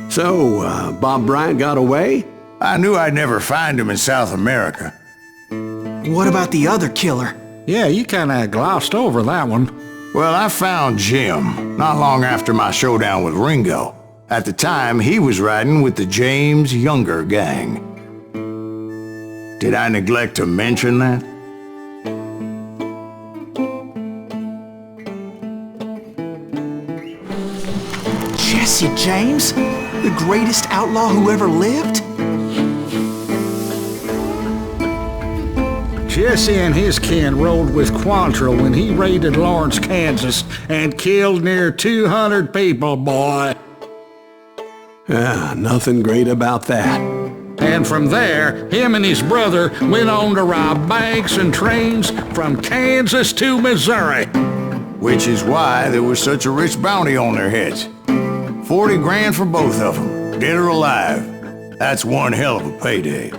So, Bob Bryant got away? I knew I'd never find him in South America. What about the other killer? Yeah, you kinda glossed over that one. Well, I found Jim, not long after my showdown with Ringo. At the time, he was riding with the James Younger gang. Did I neglect to mention that? Jesse James? The greatest outlaw who ever lived? Jesse and his kin rode with Quantrill when he raided Lawrence, Kansas, and killed near 200 people, boy. Nothing great about that. And from there, him and his brother went on to rob banks and trains from Kansas to Missouri. Which is why there was such a rich bounty on their heads. 40 grand for both of them, dead or alive. That's one hell of a payday.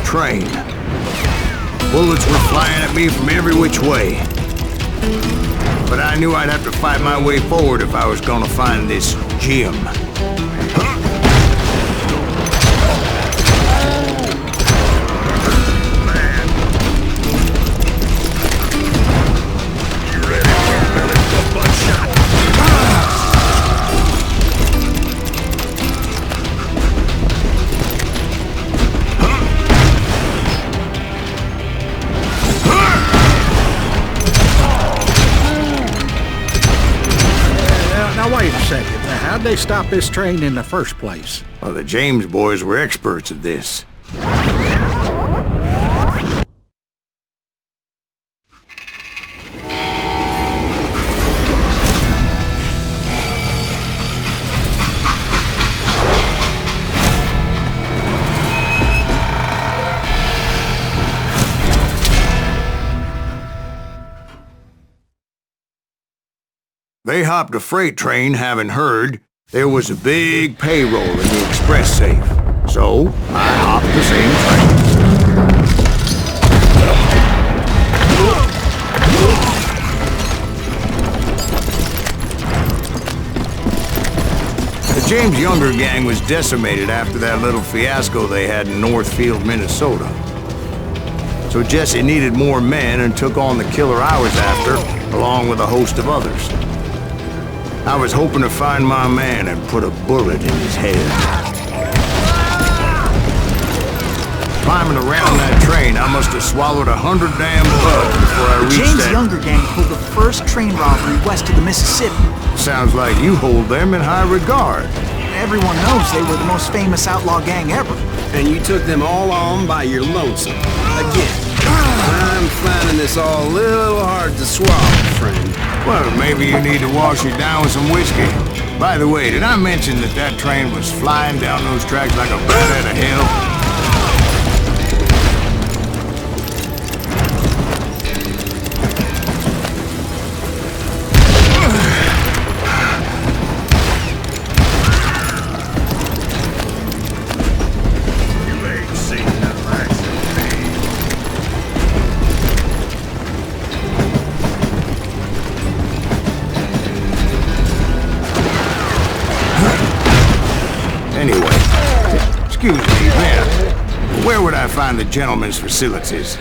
Train. Bullets were flying at me from every which way. But I knew I'd have to fight my way forward if I was gonna find this Jim. Wait a second. How'd they stop this train in the first place? Well, the James boys were experts at this. They hopped a freight train having heard there was a big payroll in the express safe. So, I hopped the same train. The James Younger gang was decimated after that little fiasco they had in Northfield, Minnesota. So Jesse needed more men and took on the killer I was after, along with a host of others. I was hoping to find my man and put a bullet in his head. Climbing around that train, I must have swallowed 100 damn bugs before I reached James Younger gang pulled the first train robbery west of the Mississippi. Sounds like you hold them in high regard. Everyone knows they were the most famous outlaw gang ever. And you took them all on by your lonesome. Again, I'm finding this all a little hard to swallow, friend. Well, maybe you need to wash it down with some whiskey. By the way, did I mention that that train was flying down those tracks like a bat out of hell? Excuse me, man. Where would I find the gentleman's facilities?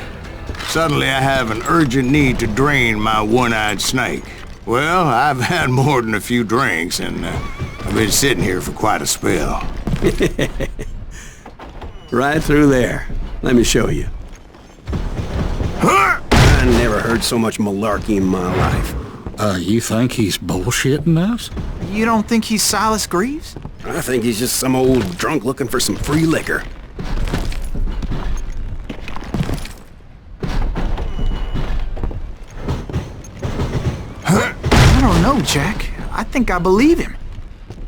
Suddenly I have an urgent need to drain my one-eyed snake. Well, I've had more than a few drinks, and I've been sitting here for quite a spell. Right through there. Let me show you. I never heard so much malarkey in my life. You think he's bullshitting us? You don't think he's Silas Greaves? I think he's just some old drunk looking for some free liquor. I don't know, Jack. I think I believe him.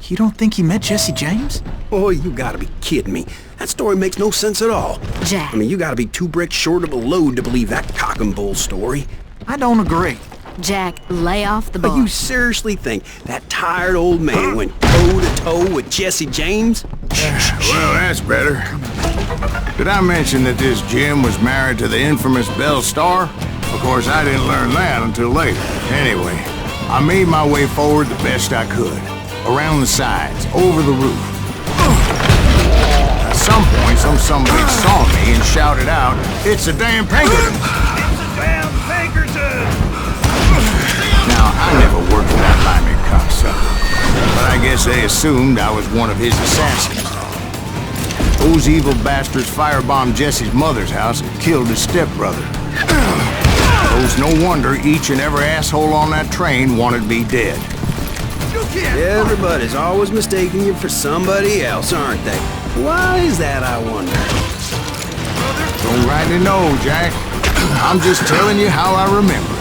You don't think he met Jesse James? Oh, you gotta be kidding me. That story makes no sense at all. Jack. I mean, you gotta be 2 bricks short of a load to believe that cock and bull story. I don't agree. Jack, lay off the But bar. you seriously think that tired old man went toe-to-toe with Jesse James? Well, that's better. Did I mention that this Jim was married to the infamous Belle Starr? Of course, I didn't learn that until later. Anyway, I made my way forward the best I could. Around the sides, over the roof. At some point, some sumbitch saw me and shouted out, "It's a damn Pinkerton!" Now, I never worked for that limey cocksucker, but I guess they assumed I was one of his assassins. Those evil bastards firebombed Jesse's mother's house and killed his stepbrother. So it's no wonder each and every asshole on that train wanted me dead. Everybody's always mistaking you for somebody else, aren't they? Why is that, I wonder? Don't rightly know, Jack. I'm just telling you how I remember it.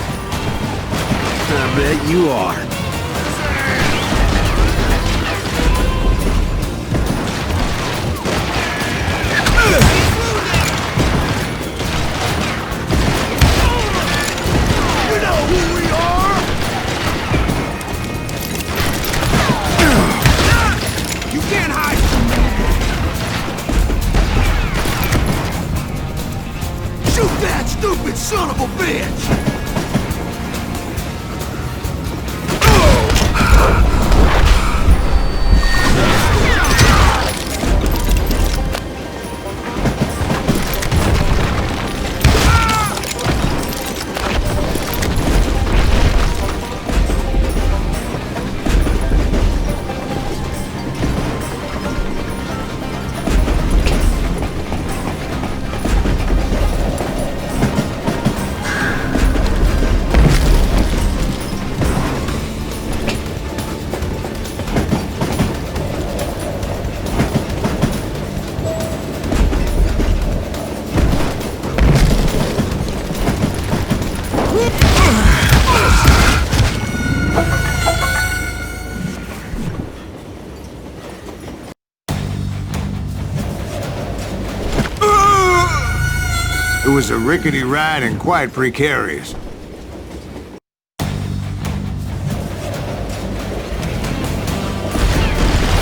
I bet you are. You know who we are! You can't hide from me! Shoot that stupid son of a bitch! It was a rickety ride and quite precarious.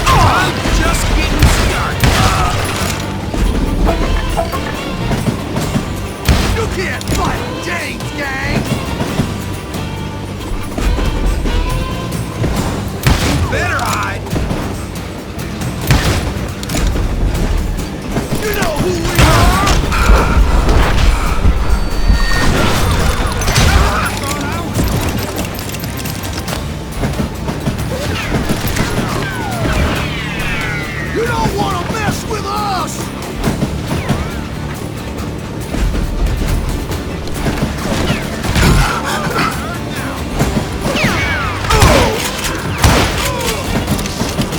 I'm just getting started! You can't fight James, gang! Better hide! You know who we are! You don't want to mess with us!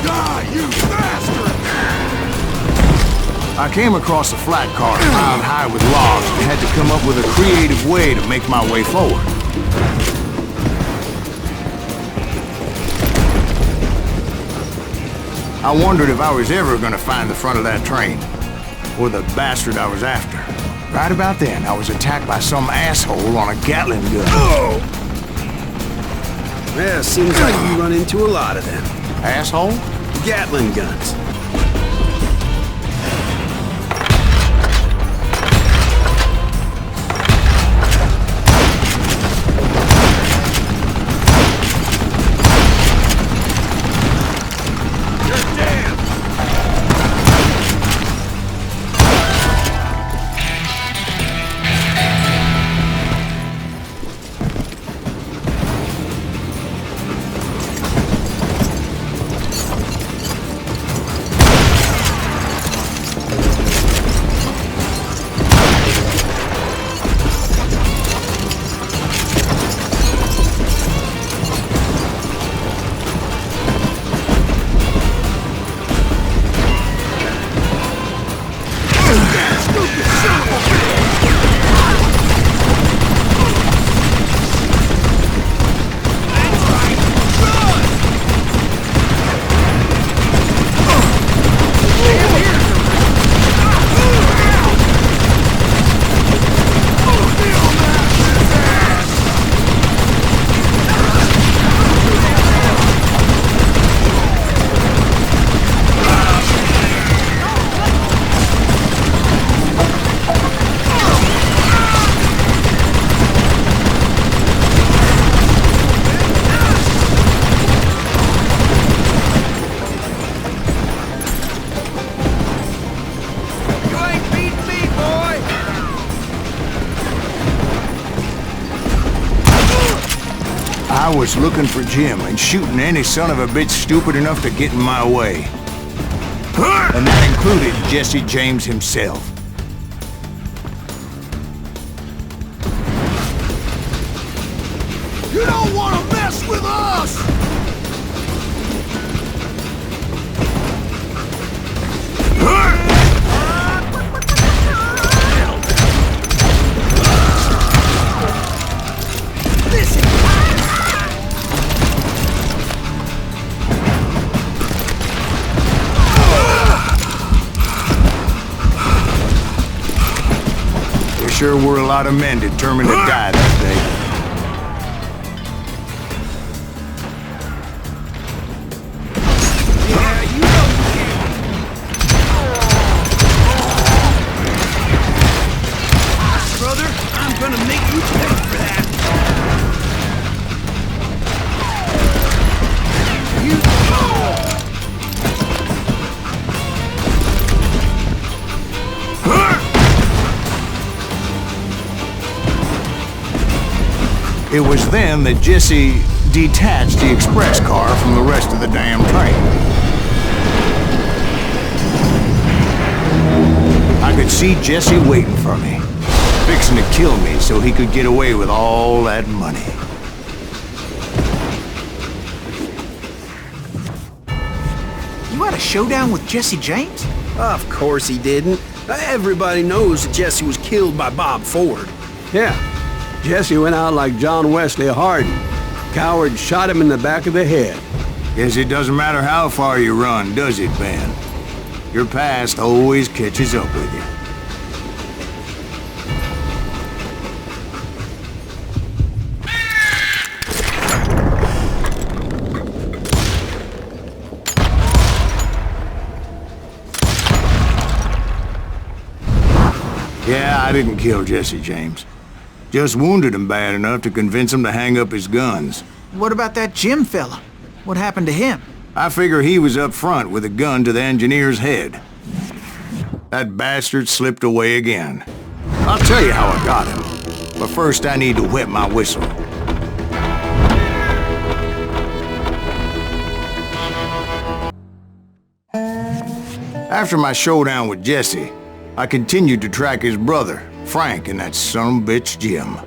Die, you bastard! I came across a flat car piled high with logs and had to come up with a creative way to make my way forward. I wondered if I was ever going to find the front of that train, or the bastard I was after. Right about then, I was attacked by some asshole on a Gatling gun. Yeah, seems like you run into a lot of them. Asshole? Gatling guns. I was looking for Jim and shooting any son of a bitch stupid enough to get in my way. And that included Jesse James himself. You don't want to mess with us! There sure were a lot of men determined to die that day. It was then that Jesse detached the express car from the rest of the damn train. I could see Jesse waiting for me, fixing to kill me so he could get away with all that money. You had a showdown with Jesse James? Of course he didn't. Everybody knows that Jesse was killed by Bob Ford. Yeah. Jesse went out like John Wesley Hardin. Coward shot him in the back of the head. Guess it doesn't matter how far you run, does it, Ben? Your past always catches up with you. Yeah, I didn't kill Jesse James. Just wounded him bad enough to convince him to hang up his guns. What about that Jim fella? What happened to him? I figure he was up front with a gun to the engineer's head. That bastard slipped away again. I'll tell you how I got him. But first I need to wet my whistle. After my showdown with Jesse, I continued to track his brother, Frank, and that son of a bitch Jim.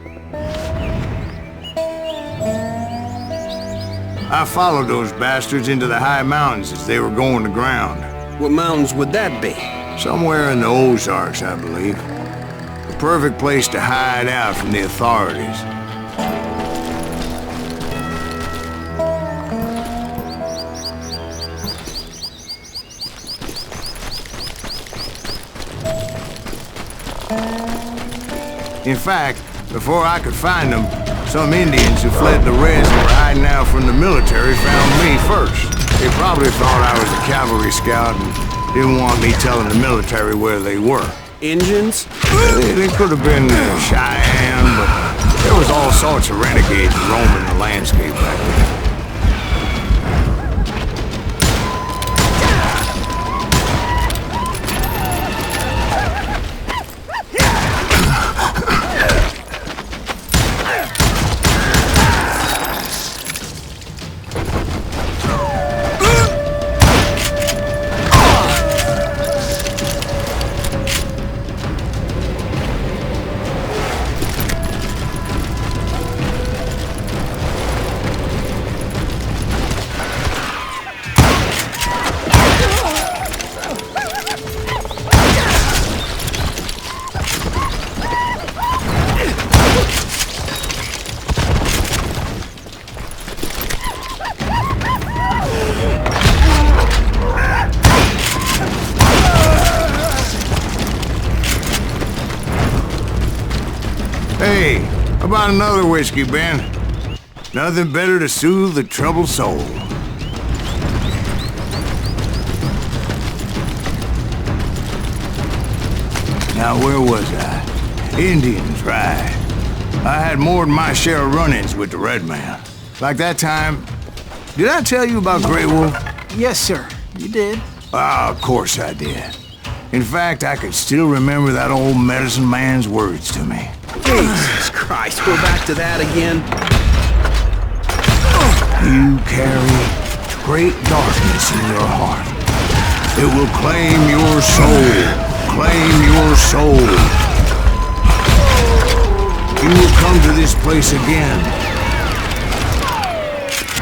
I followed those bastards into the high mountains as they were going to ground. What mountains would that be? Somewhere in the Ozarks, I believe. The perfect place to hide out from the authorities. In fact, before I could find them, some Indians who fled the Reds and were hiding out from the military found me first. They probably thought I was a cavalry scout and didn't want me telling the military where they were. Indians? They could have been Cheyenne, but there was all sorts of renegades roaming the landscape back then. Hey, how about another whiskey, Ben? Nothing better to soothe the troubled soul. Now, where was I? Indians, right. I had more than my share of run-ins with the Red Man. Like that time... Did I tell you about Grey Wolf? Yes, sir. You did. Ah, of course I did. In fact, I could still remember that old medicine man's words to me. Jesus Christ, we're back to that again. You carry great darkness in your heart. It will claim your soul. Claim your soul. You will come to this place again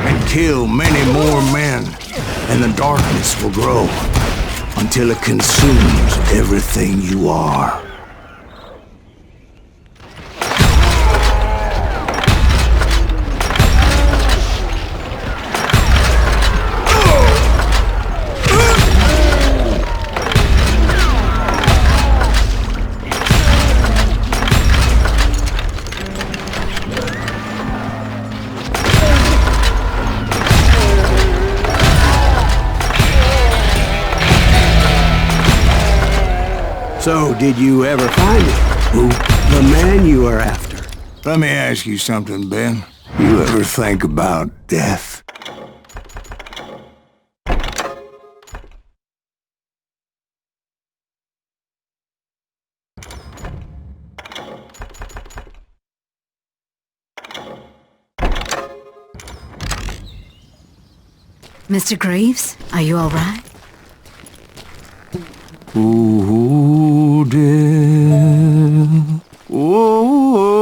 and kill many more men, and the darkness will grow until it consumes everything you are. So, did you ever find it? Who? The man you are after. Let me ask you something, Ben. You ever think about death? Mr. Greaves, are you all right? Oh, death. Oh,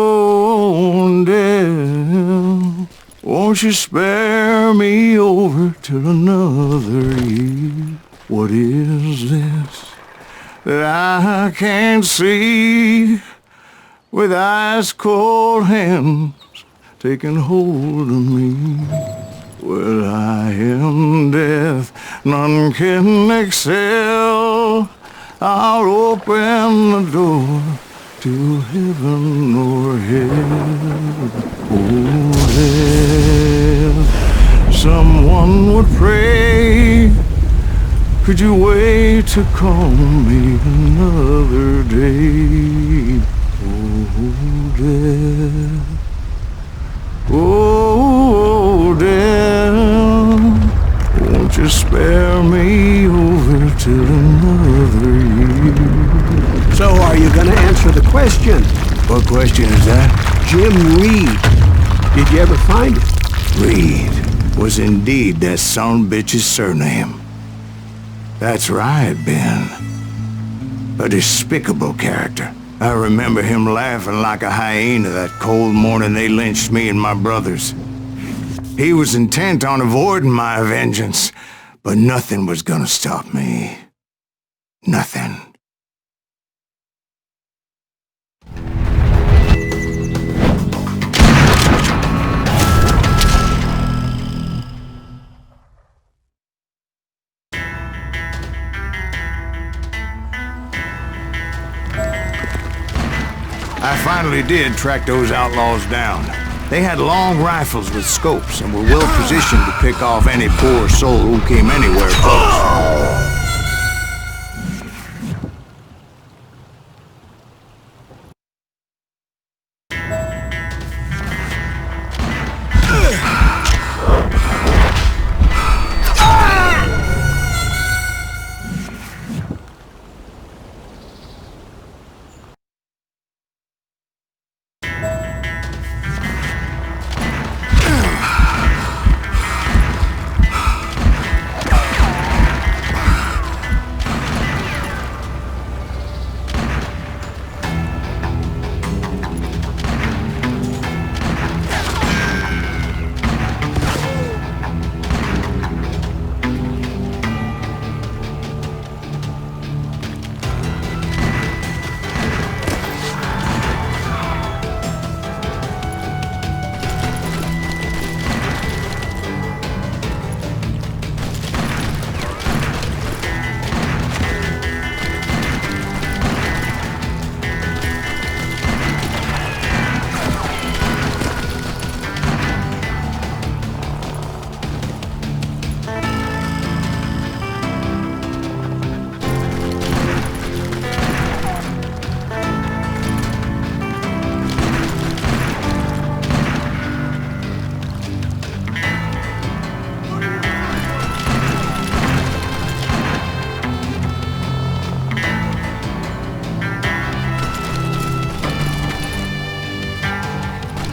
death. Won't you spare me over till another year? What is this that I can't see with ice cold hands taking hold of me? Well, I am death, none can excel. I'll open the door to heaven or hell. Oh, death, someone would pray. Could you wait to call me another day? Oh, death. Oh, death, won't you spare me over till another year? So, are you gonna answer the question? What question is that? Jim Reed. Did you ever find it? Reed was indeed that son-bitch's surname. That's right, Ben. A despicable character. I remember him laughing like a hyena that cold morning they lynched me and my brothers. He was intent on avoiding my vengeance, but nothing was gonna stop me. Nothing. I finally did track those outlaws down. They had long rifles with scopes and were well positioned to pick off any poor soul who came anywhere close.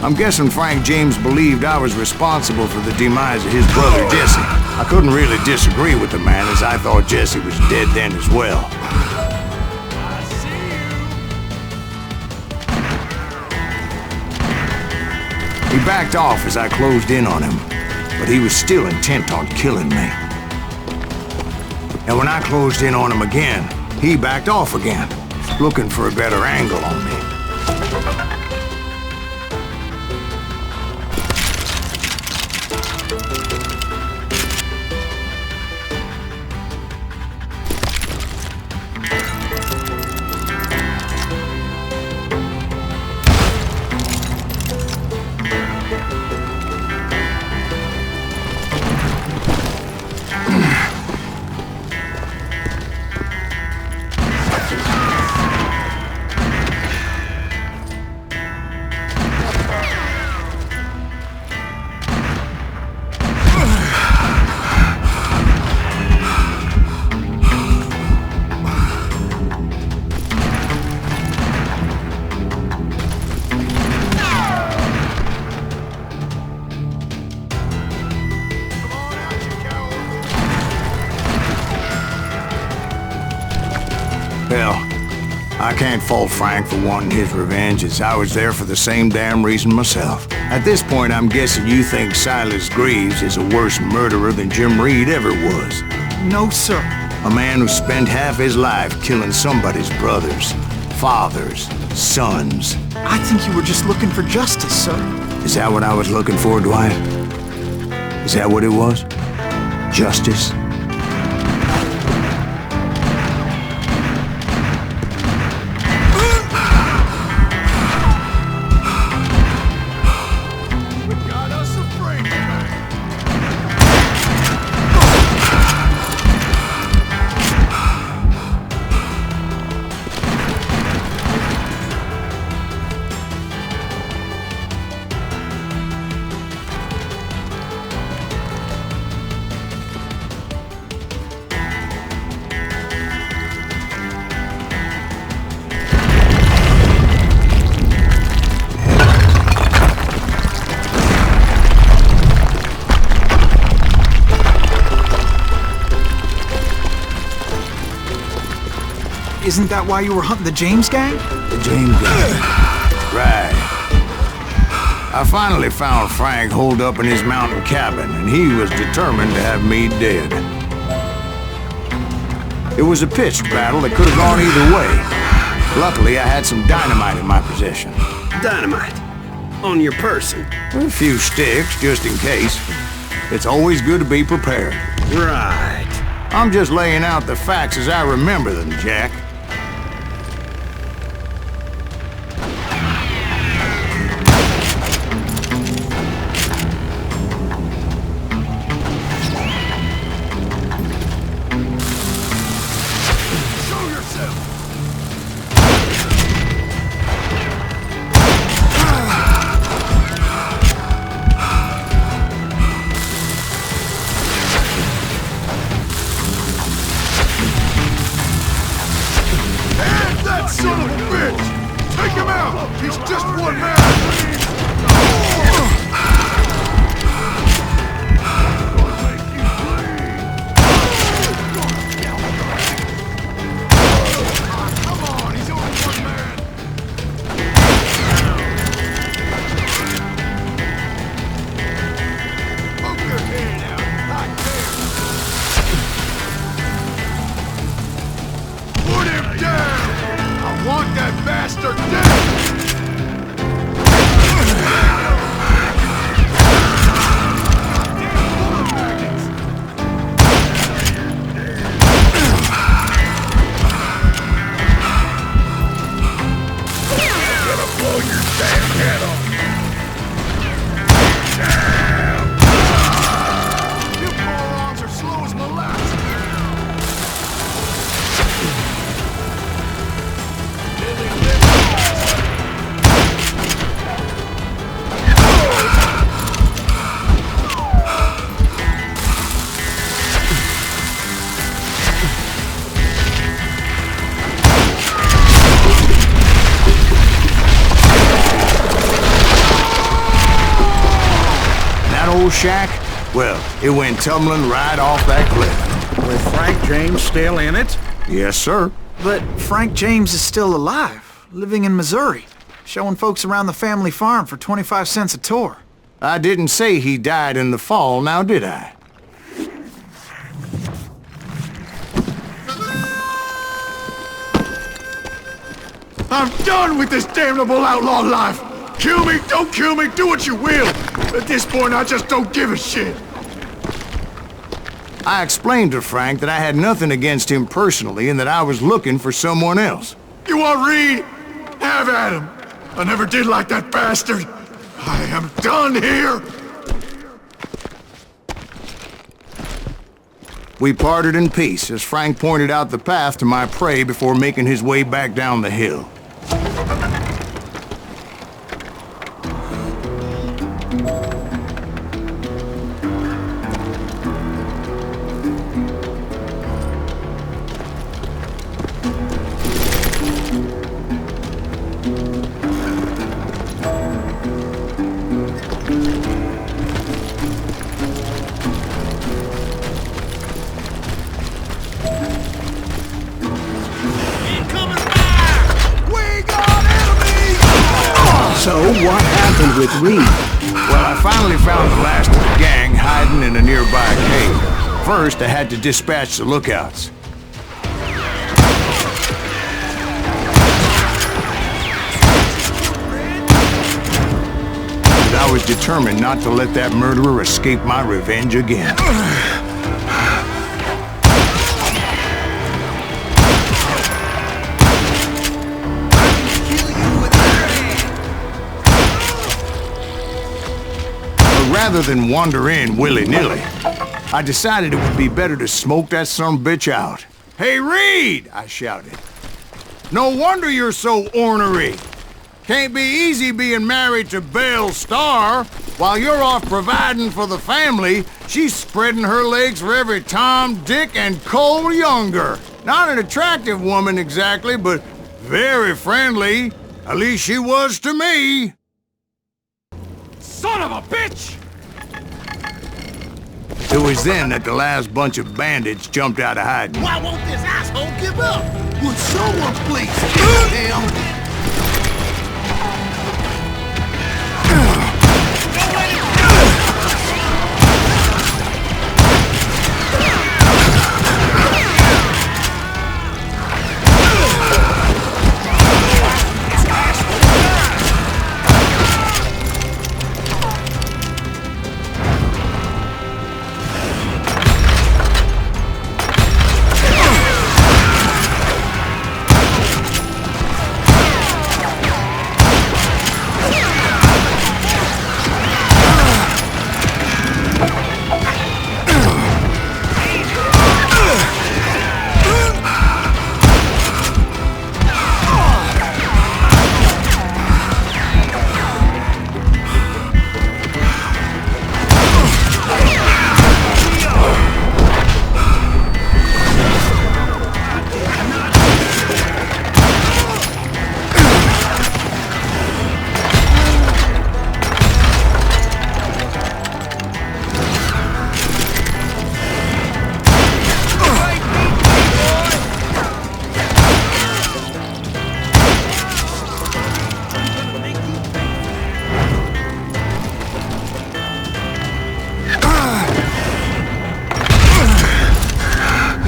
I'm guessing Frank James believed I was responsible for the demise of his brother Jesse. I couldn't really disagree with the man, as I thought Jesse was dead then as well. He backed off as I closed in on him, but he was still intent on killing me. And when I closed in on him again, he backed off again, looking for a better angle on me. Well, I can't fault Frank for wanting his revenge, as I was there for the same damn reason myself. At this point, I'm guessing you think Silas Greaves is a worse murderer than Jim Reed ever was. No, sir. A man who spent half his life killing somebody's brothers, fathers, sons. I think you were just looking for justice, sir. Is that what I was looking for, Dwight? Is that what it was? Justice? Isn't that why you were hunting the James gang? The James gang. Right. I finally found Frank holed up in his mountain cabin, and he was determined to have me dead. It was a pitched battle that could have gone either way. Luckily, I had some dynamite in my possession. Dynamite? On your person? A few sticks, just in case. It's always good to be prepared. Right. I'm just laying out the facts as I remember them, Jack. Son of a bitch! Take him out! He's just one man! Come on, he's only one man! Poke your head out! Not there! Put him down! I want that bastard dead! I'm gonna blow your damn head off! You morons are slow as molasses! old shack, well, it went tumbling right off that cliff. With Frank James still in it? Yes, sir. But Frank James is still alive, living in Missouri, showing folks around the family farm for 25 cents a tour. I didn't say he died in the fall, now did I? I'm done with this damnable outlaw life! Kill me, don't kill me, do what you will! At this point, I just don't give a shit! I explained to Frank that I had nothing against him personally and that I was looking for someone else. You want Reed? Have at him! I never did like that bastard! I am done here! We parted in peace as Frank pointed out the path to my prey before making his way back down the hill. So, what happened with Reed? Well, I finally found the last of the gang hiding in a nearby cave. First, I had to dispatch the lookouts. But I was determined not to let that murderer escape my revenge again. Rather than wander in willy-nilly, I decided it would be better to smoke that sumbitch out. "Hey, Reed!" I shouted. "No wonder you're so ornery. Can't be easy being married to Belle Starr. While you're off providing for the family, she's spreading her legs for every Tom, Dick, and Cole Younger. Not an attractive woman exactly, but very friendly. At least she was to me." Son of a bitch! It was then that the last bunch of bandits jumped out of hiding. Why won't this asshole give up? Would someone please kill him?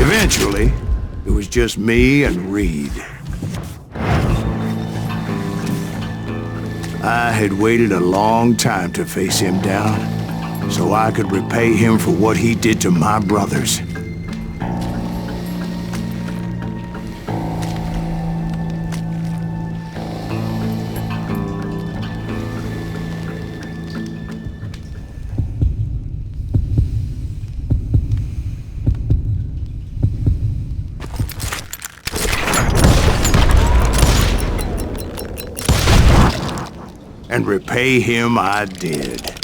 Eventually, it was just me and Reed. I had waited a long time to face him down, so I could repay him for what he did to my brothers. And repay him I did.